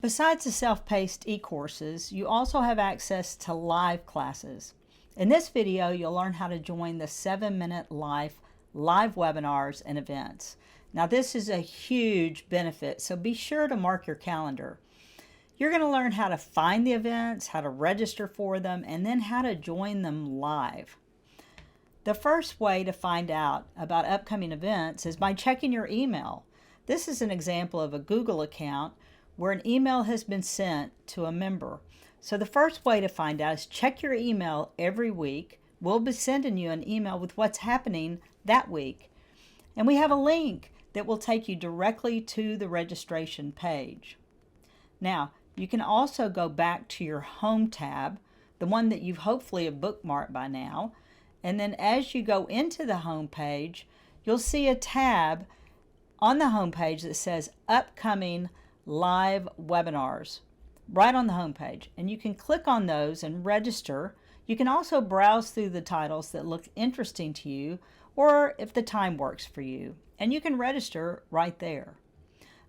Besides the self-paced e-courses, you also have access to live classes. In this video, you'll learn how to join the 7-Minute Life live webinars and events. Now, this is a huge benefit, so be sure to mark your calendar. You're going to learn how to find the events, how to register for them, and then how to join them live. The first way to find out about upcoming events is by checking your email. This is an example of a Google account where an email has been sent to a member. So the first way to find out is check your email every week. We'll be sending you an email with what's happening that week. And we have a link that will take you directly to the registration page. Now, you can also go back to your home tab, the one that you've hopefully have bookmarked by now. And then as you go into the home page, you'll see a tab on the home page that says Upcoming Live Webinars right on the home page, and you can click on those and register. You can also browse through the titles that look interesting to you, or if the time works for you, and you can register right there.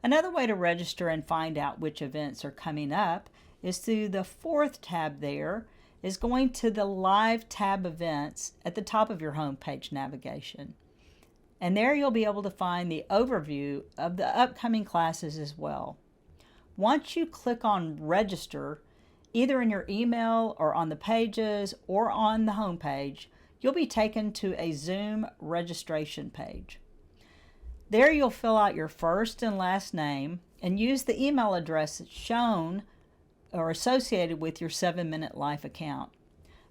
Another way to register and find out which events are coming up is through the fourth tab. There is going to the Live tab Events at the top of your home page navigation, and there you'll be able to find the overview of the upcoming classes as well. Once you click on register, either in your email or on the pages or on the home page, you'll be taken to a Zoom registration page. There you'll fill out your first and last name and use the email address that's shown or associated with your 7-Minute Life account.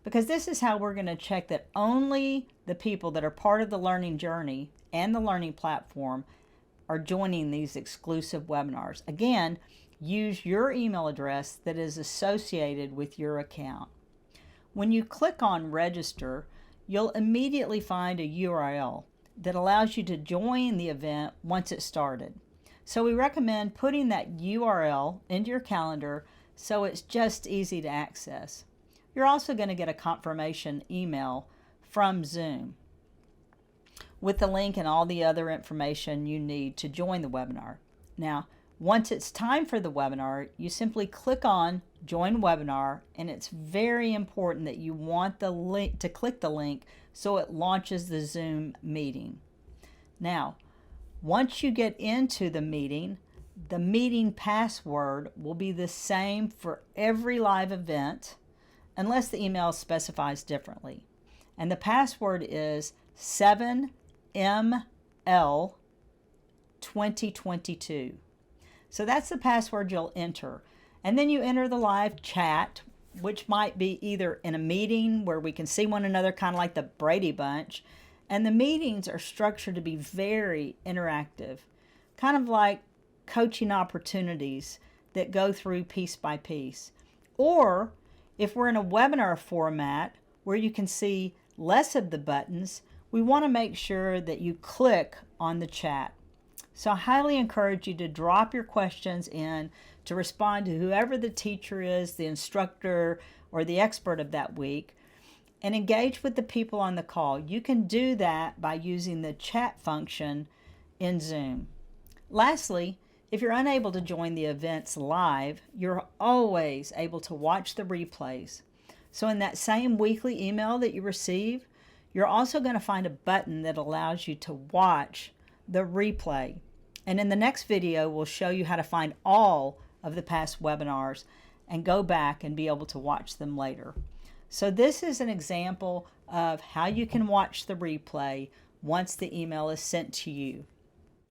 Because this is how we're going to check that only the people that are part of the learning journey and the learning platform are joining these exclusive webinars. Again, use your email address that is associated with your account. When you click on register, you'll immediately find a URL that allows you to join the event once it's started. So we recommend putting that URL into your calendar so it's just easy to access. You're also going to get a confirmation email from Zoom with the link and all the other information you need to join the webinar. Now, once it's time for the webinar, you simply click on Join Webinar, and it's very important that you want the link to click the link so it launches the Zoom meeting. Now, once you get into the meeting password will be the same for every live event unless the email specifies differently. And the password is 7ML2022. So that's the password you'll enter. And then you enter the live chat, which might be either in a meeting where we can see one another, kind of like the Brady Bunch. And the meetings are structured to be very interactive, kind of like coaching opportunities that go through piece by piece. Or if we're in a webinar format where you can see less of the buttons, we want to make sure that you click on the chat. So I highly encourage you to drop your questions in to respond to whoever the teacher is, the instructor, or the expert of that week, and engage with the people on the call. You can do that by using the chat function in Zoom. Lastly, if you're unable to join the events live, you're always able to watch the replays. So in that same weekly email that you receive, you're also going to find a button that allows you to watch the replay. And in the next video, we'll show you how to find all of the past webinars and go back and be able to watch them later. So this is an example of how you can watch the replay once the email is sent to you.